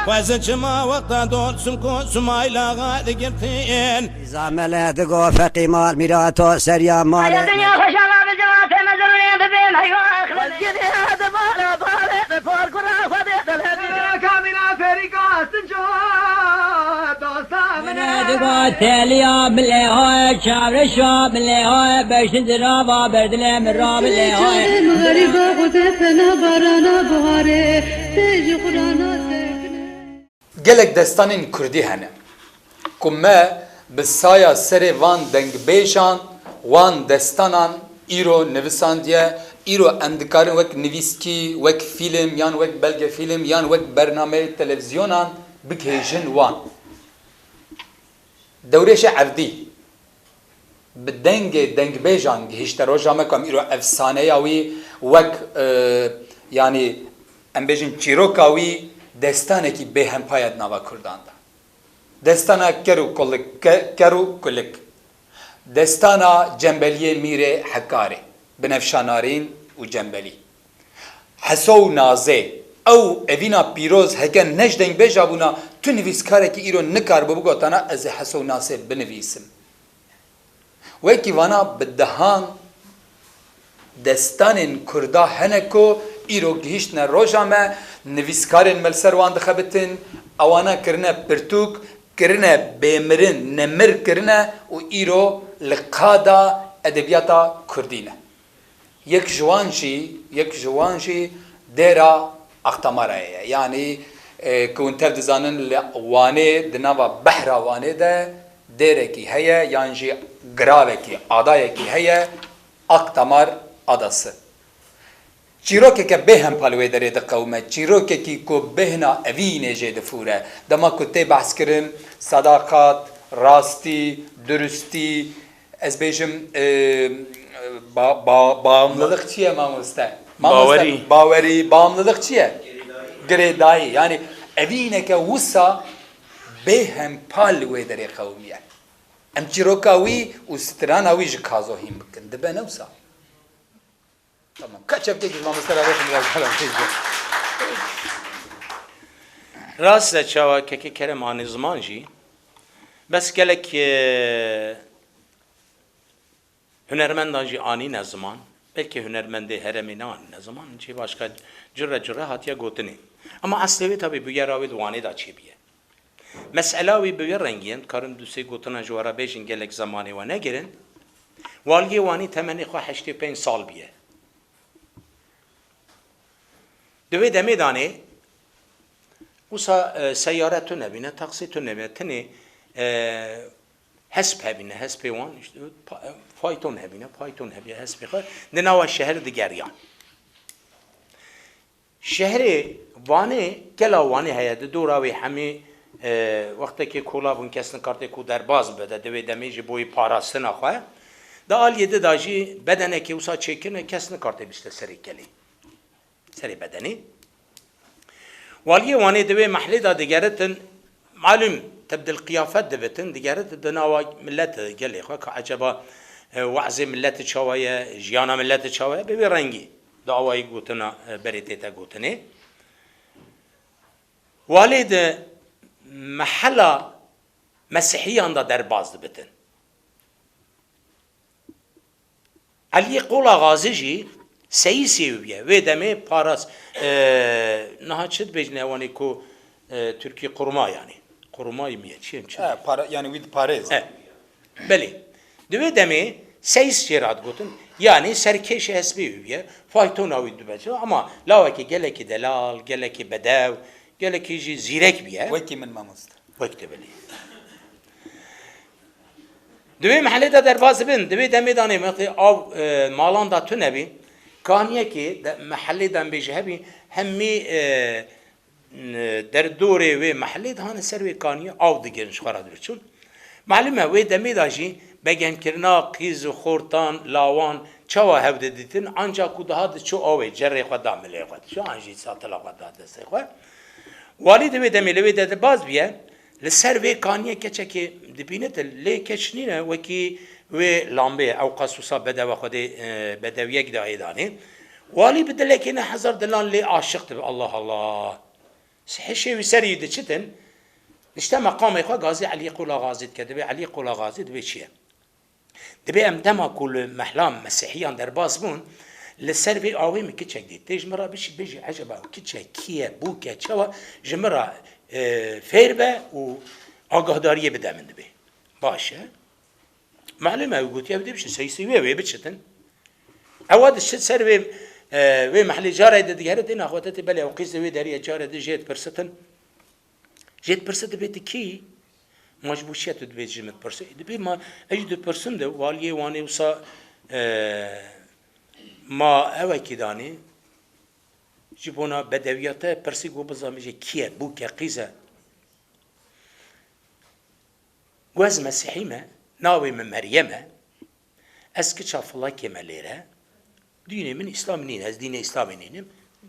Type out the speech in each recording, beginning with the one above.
وزجما وقتا دون سنكو سمايلا غادي قرتين زعملات قو فقيمال ميراتو سريا مال الدنيا خوش الله بجوات مزرين ببين حيوان مسجد هذا بالا بالا فوق رافض كامنا فريقا سنجو دقا تاليا باللي هاي شعر الشعب باللي هاي باش ندرابا بردلي من راب اللي هاي مغربا قدتنا برانا بهاري تيجي قرانا سكنه gelek destanên Kurdî hene ku me bi saya serê van dengbêjan wan destanan îro nivisandiye îro em dikarin wek nivîskî wek fîlm yan wek belge fîlm yan wek bername televizyonan bikêjin wan dewrêşe evdî bi dengê dengbêjan gihîşte roja me ku em îro efsaneya wî wek yanî em bêjin çîroka wî destanekî bêhempayet nava Kurdan da. Destana keru kulik. Destana cembeliye mîrê Hekarê. Binefşanarîn û cembelî. Heso û nazê. Ew evîna pîroz heke neş dengbêja bûna tu nivîskarekî îro nikar bu gotana ez ê heso û nazê binivîsim. Wekî vana bi dehan destanên Kurda hene ku îro gihîştine roja me nivîskarên melser wan dixebitin ewana kirine pirtûk kirine bêmirin nemir kirine û îro li qada edebiyata Kurdî ne yek ji wan jî dêra Axtamarayê ye yanî ku hûn tev dizanin li Wanê di nava behra Wanê de dêrekî heye yan jî giravekî adayekî heye Axtamar adası. Çîrokeke bêhempal wê derê diqewme, çîrokekî ku bêhna evînê jê difûre, dema ku tê behs kirin sedaqat, rastî, durustî, ez bêjim bağımlılık çi ye mamoste? Bawerî, bağımlılık çi ye? Girêdayî, yani evîneke wisa bêhempal wê derê qewmiye. Em çîroka wî û strana wî ji kazohîn bikin, dibe ne wisa? Tamam. Kaç hafta ki mamustara bakın biraz falan. Rastla çava keke kerem ani zaman jî bes gelek hünermendan jî ani ne zaman belki hünermendê heremê ne ani ne zaman çi başka cüre hatiye gotinê ama aslê wê tabii bu yera wê wanê da çêbiye mesela wî bi wê rengiyên karin dusê gotina ji wara bêjin gelek zamanê we negirin waliyê wanî temenê xwe 85 sal biye دوی دمی دانی وسا سیاره تو نبینه تاکسی تو نبینه تنی حسب هبینه حسب وان فایتون هبینه فایتون هبیه حسب خود نناو شهر دیگریان شهر وانه کلا وانه هیاده دوراوی همی وقتی که کولا بون کسن کارت کو در باز بده دوی دمی جی بوی پاراستن آخواه دا آلیده داجی بدنه که وسا چکنه کسن کارت بیسته سری کلی سری بدنی والیه وانی دوی محلی دا دیگرتن معلوم تبدل قیافت دویتن دیگرت دناوا ملت گلی خواه که عجبا وعظ ملت چاویه جیانا ملت چاویه ببی رنگی دعوایی گوتنا بریتیتا گوتنی والی ده محلا مسیحیان دا در باز دویتن علی قولا غازی جی سیسیویه و دمی پاراس نه چت بجنه وانی کو ترکی قرما یعنی قرمای میه چیم چی؟ Yani with Paris. بله دوی دمی سیس شیرات گوتن yani serkeş hesbiye fayton avi dübece ama lavaki geleki delal geleki bedev geleki ji zirek biye Ve kimin mamust? Vakti beli دوی محله دا درباز بین دوی دمی دانی مثل آب مالان دا تو نبی کانیه که محله دم بیشه هبی همی در دوره و محله دهان سر و کانیه آب دیگرش خورد چون معلومه و دمی داشی بگم کرنا قیز و خورتان لاوان چوا هفته دیتن آنجا کدها چو آوی جره خود دامله خود شو آنجی ساتلا خود داده سه خود والی دوی دمی لوی داده باز بیه لسر و کانیه کچه که دبینت لی کچنینه و کی و لامبه او قصوصا بدو خود بدویک دایی دانه والی بدله که نه هزار دلان لی عاشق به الله الله حشي وسري دشتن نشتا مقام إخوة غازي علي قولا غازي كدبي علي قولا غازي دبي شيء دبي أمدما كل محلام مسيحيان در بازمون للسربي آوي من كتشك دي تيج مرة بيجي عجبا كتشك كيه بوكا تشوا جمرة فيربا و آگاهداری بده من دبي باشه معلومه وقلت يا بدي بش سيسوي وي بتشتن أود الشت سربي وی محلی جاره دیگه دین اخواتت بله او قیز وی داری جاره دی جیت پرست بیت کی مجبوریت دو بیت جمت پرست دبی ما اجد پرسم ده والیه وانی وسا ما اوه کی دانی جبونا بدویاته پرسی گو بزامیجه کیه بو که قیزه گوز مسیحیمه ناوی من مریمه اسکی چافلا که ملیره ديني من إسلام نين هز دين إسلامي نينم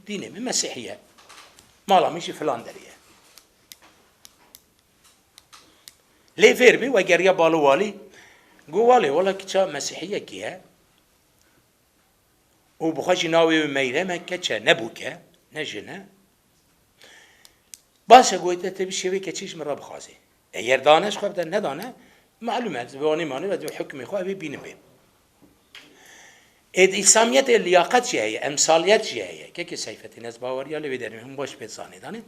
ديني من مسيحية مالا مشي فلان دريه ليه فيربي وقريا بالو والي قو والي والله كتا مسيحية كيها وبخاشي ناوي ميرمة كتا نبوكا نجنا باشا قويتا تبي شوي كتشيش مرة بخازي اير دانش خواب دا ندانه معلومات بواني ماني ودو حكمي خواب بينم بيم إسلامية اللياقات جاية أمثاليات جاية كي سيفتي ناس باوريا اللي بدري هم باش بيتصاني داني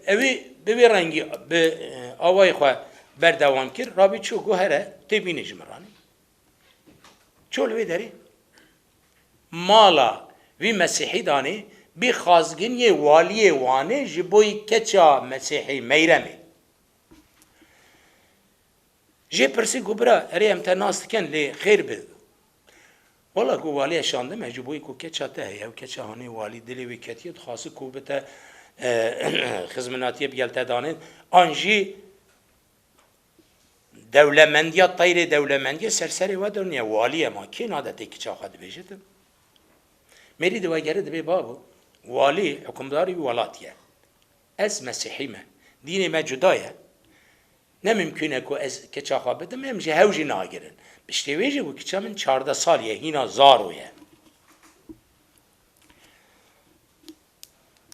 أبي ببيرانجي بأواي خوا بردوام كير رابي شو جوهرة تبيني جمراني شو اللي بدري مالا في مسيحي داني بخازجين يوالي واني جبوي كتشا مسيحي ميرمي جي برسي قبرا ريم تناس كان لي خير بذ والله کو والی شانده مجبوری کو که چاته هی او که چهانی والی دلی و کتیت خاصه کو بته خدماتی بیالت دانه آنجی دولمندیات طیر دولمندی سرسری و دنیا والی ما کی نادتی که چه خواهد بیشتر میری دوایگره دبی بابو والی حکمداری ولاتیه از مسیحیمه دین ما جدایه نممکنه کو از که چه خواهد بدم هم جهوجی ناگرن بشتویجی و که من 14 سالیه هینا زارویه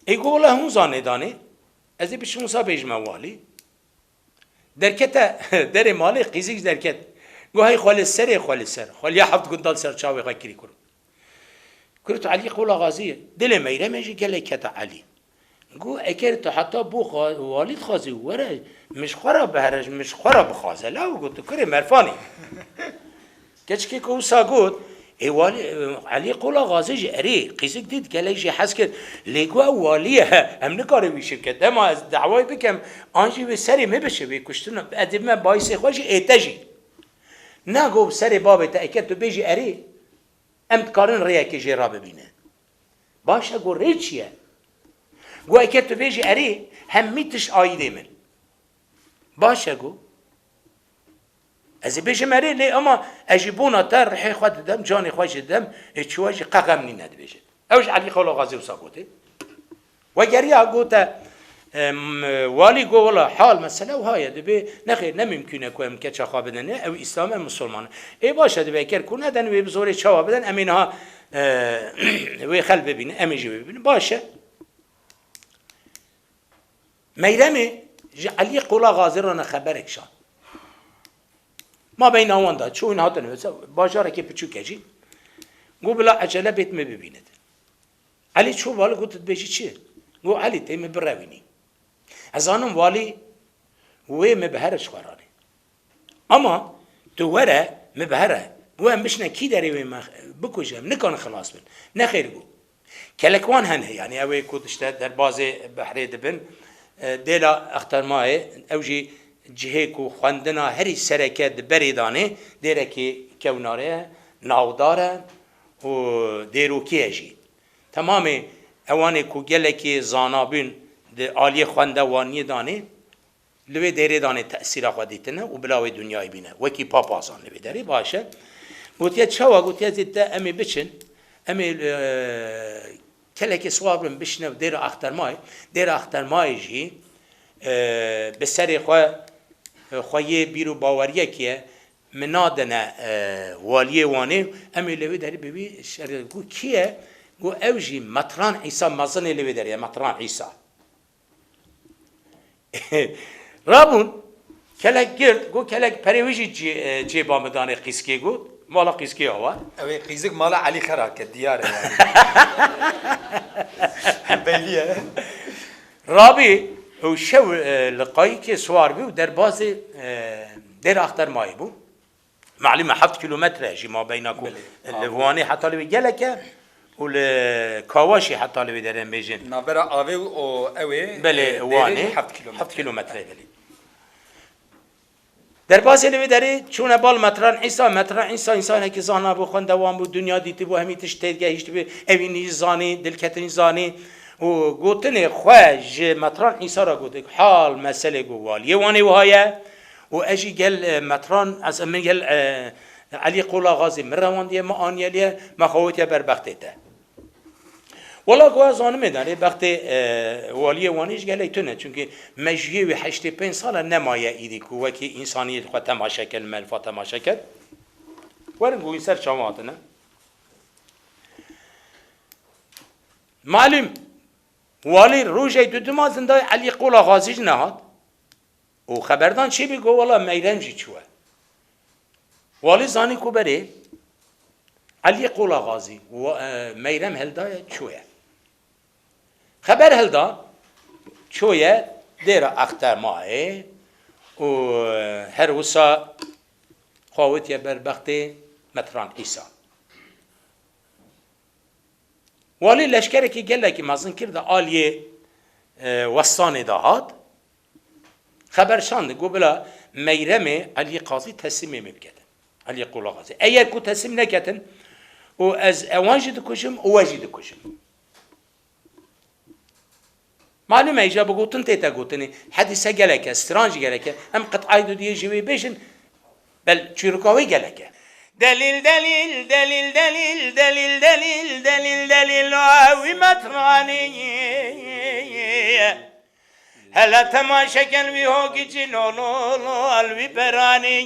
ایگو الله هم زانه دانه از این بشون سا بیجمه والی درکت در مالی قیزیش درکت گو های خوالی سر خوالی هفت گندال سر چاوی خواه کری کرو کرو تو علی قولا غازیه دل میره میجی گله کتا علی گو اگر تو حتی بو والید خوازی وره مش خورا بهرج مش خورا بخوازه لا گو تو کری مرفانی كتشكي كوسا قود والي علي قولا غازي اري قيسك ديد كلايجي حسكت ليقوا واليها هم نكاري بشركه دما دعواي بكم انجي بسري ما بشه بكشتنا ادب ما بايسي خوشي ايتاجي ناقو سري بابا تاكدت بيجي اري ام تقارن رياكي جي راب بينه باش اقول ريتشيا قو اكدت بيجي اري هم ميتش ايدي من باش اقول از بیش مری لی اما اجیبونا تر رحی خود دم جانی خوش دم چواجی ققم نی ند بیشت اوش علی قولا غازی و ساقوته و گریا گوته والی گو ولا حال مسئله و های دبی نخیر نممکنه که امکت چخوا بدنه او اسلام مسلمان ای باشه دبی کر کنه دن و بزوری چوا بدن امینها و خل ببینه امیجی ببینه باشه میرمی علی قولا غازی رو خبرک شد ما بين آوان داد شو این هاتن واسه بازار که پچو کجی گو بلا عجله بیت می ببیند علی شو والی گفت بیچی چیه گو علی تیم بروینی از آنم والی وی مبهرش قراره اما تو وره مبهره و هم بشنه کی داری وی بکوشم نکان خلاص بن نخیر گو کلکوان هنه یعنی اوی کودشته در باز بحری دبن دیلا اختر ماه اوجی جهه و خواندنا هری سرکت بریدانه دیره که کوناره ناوداره و دیروکیه جی تمام اوانه که گله که زانابین ده آلی خوانده وانی دانه لوی دیره دانه تأثیر خودیتنه و بلاوی دنیای بینه وکی پاپازان لوی داره باشه گوتیه چوا گوتیه زیده امی بچن امی کله که سوابرم بشنه و دیر اختر مای جی به سری خواه خواهی بیرو باوریه که منادنا والیه وانه امی لوی داری ببی شریعت گو کیه گو اوجی مطران عیسی مزنه لوی داری مطران عیسی رابون کلک گرد گو کلک پریویجی جیبا مدانه قیسکی گو مالا قیسکی هوا اوی قیزک مالا علی خراکه دیاره بیلیه رابی او شو لقایی که سوار بی و در باز در اختر مای بو معلومه 7 کیلومتره جی ما بینکو لوانی حتی لوی گلکه و لکاواشی حتی لوی درن بیجن نابرا آوه و اوه بله وانی 7 کیلومتره بلی در باز لوی داری چون بال متران عیسی انسان که زانا بو خون دوام بو دنیا دیتی بو همی تشتیدگه هیچ بی اوینی زانی دلکتنی زانی و گوتنی خواج متران عیسی را گوته حال مسئله گو والیه وانی وهایه و اجی گل متران از من گل علی قولا غازی من رواندیه ما آنیلیه ما خویتیه بربختیته ولی گوه زانه میدانه وقت والیه وانیش گل ایتونه چونکه مجیه و 85 سال نمایه ایدی که وکی انسانیت خود تماشا کل ملفا تماشا کل ورن گوی سر شماعتنه معلوم والی روژه دو زنده علی قولا غازیش نهاد و خبردان چی بگو والا میرم جی چوه والی زانی کو بره علی قولا غازی و میرم هلدای چوه خبر هلدا چوه دیر اختر ماه و هر وسا خواهد بربخت متران عیسی والی لشکره که گله که مازن کرده آلیه وستان دهات خبر شانده گو بلا میرم علی قاضی تسلیم میبکدن علی قولا غازی اگر کو تسلیم نکتن و از اوانجی دکشم اواجی دکشم معلومه ایجا بگوتن تیتا گوتنی حدیثه گلکه استرانجی گلکه هم قطعی دو دیه جوی بیشن بل چیرکاوی گلکه دلیل دلیل دلیل دلیل دلیل دلیل دلیل دلیل وی مطرانی هلا تماشا کن وی هوگی چی لولو الوی برانی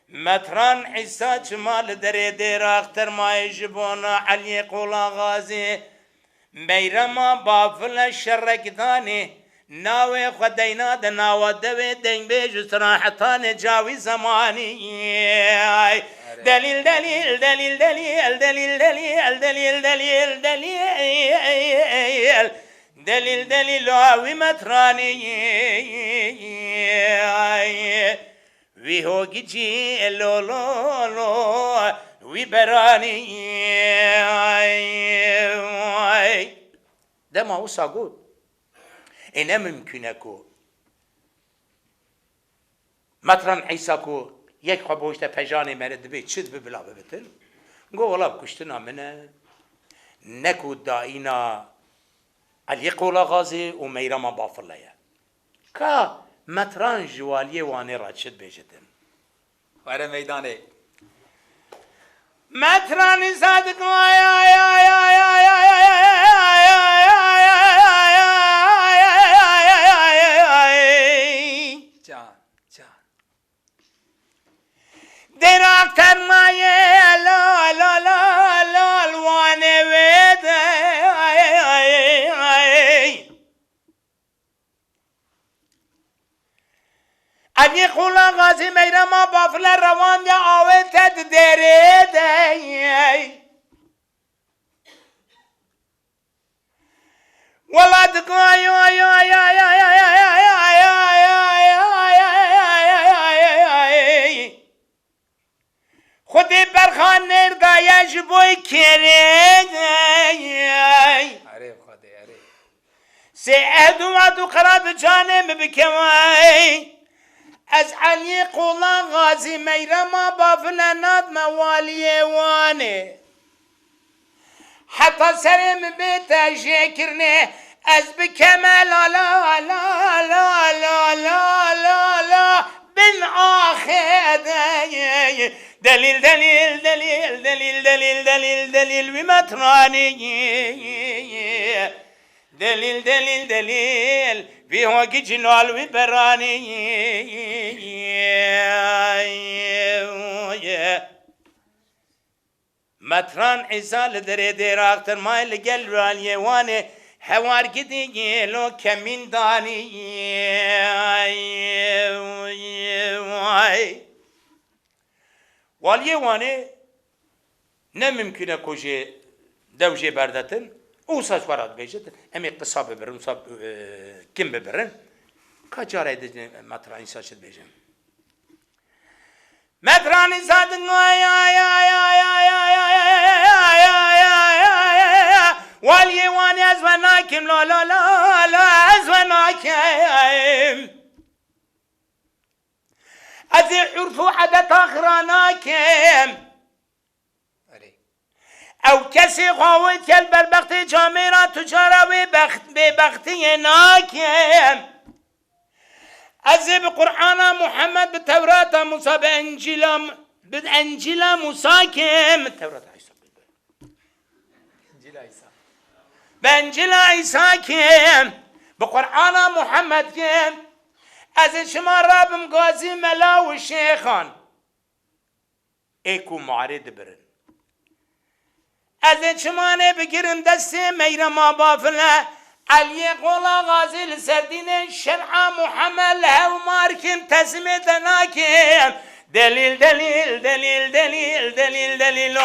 مطران عیسی چمال دره دیر اختر مای جبونا علی قولا غازی بیرما بافل شرکتانی ناوی خدینا ده ناو دوی دنگ بیج سراحتان جاوی زمانی دلیل دلیل دلیل دلیل دلیل دلیل دلیل دلیل دلیل دلیل دلیل آوی مطرانی وی هوگی جی لولو وی برانی دما وسا گود اینه ممکنه که مطران عیسی که یک خبوشت پجانی مرد بید چید ببلا ببتن گو والا بکشتنا منه نکو دائینا علی قولا غازی و میرم بافرلیه که مطران جوالیه وانه را چید بیجتن واره میدانه مطران صادق در اکتر مایه لالوانه ویده علی قولا غازی میرم بافل روان یا آوه تد دریده ولد خودی برخان نردایش بوی کرد عرب خده عرب سعد و قراب جانم بکوی از علی قولا غازی میرم بافل ناد موالی وانه حتی سرم بیتا شکرنه از بکمل لا لا لا لا لا لا لا بن آخر دلیل دلیل دلیل دلیل دلیل دلیل دلیل بمطرانی دلیل دلیل دلیل وی هاگی جلال وی برانی متران عیسال دره دیراختر مایل گل رالیه وانه هوار گدی لو کمین دانی والیه وانه نممکنه کجه دوجه بردتن او ساش برات بیشتر هم اقتصاب ببرن kim ببرن کجاره دیدن مترانی ساشت بیشتر مترانی سادن والیه وانی از وناکم لا لا لا لا از وناکم از عرفو عدت آخراناکم او کسی قوت کل بربخت جامعه را تجاره به بختی ناکم از به قرآن محمد به تورات موسی به انجیل موسی کم تورات عیسی به انجیل عیسی کم به قرآن محمد کم از شما رابم گازی ملا و شیخان ایکو معارض برن از شما بگیرم دست میرم بافله علی قولا غازی لسردین شرع محمد هو مارکم تسمه دناکم دلیل دلیل دلیل دلیل دلیل دلیل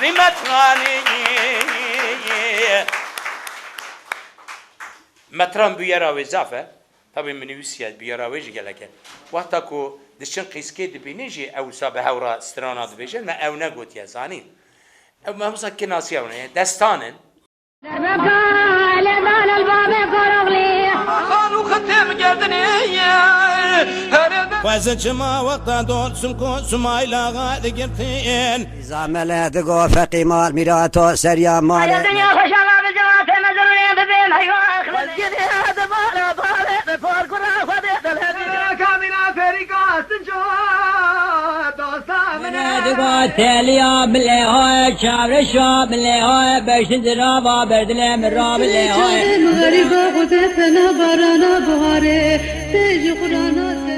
مترانی متران بیاراوی زافه طبعا منویسیت بیاراویش گلکه وقتا که دشن قیسکه دبینیجی او سابه هورا سترانات بیشن ما او نگوت یزانی او ما همسا کناسیونه دستانن وزن شما وقتا دول سمكو سمايلا غادي قرتين زامل دقو فقي مال ميراتو سريا مال الدنيا خوش الله بجوات نزلني ببين هيوا مسجد هذا مالا بالي فوق رافض كامنا فريقات تنجوات دقا تلیا بله های چاورشا بله های بشن درابا بردله مرا بله های غریبا خود پنا بارانا بهاره تیج قرانا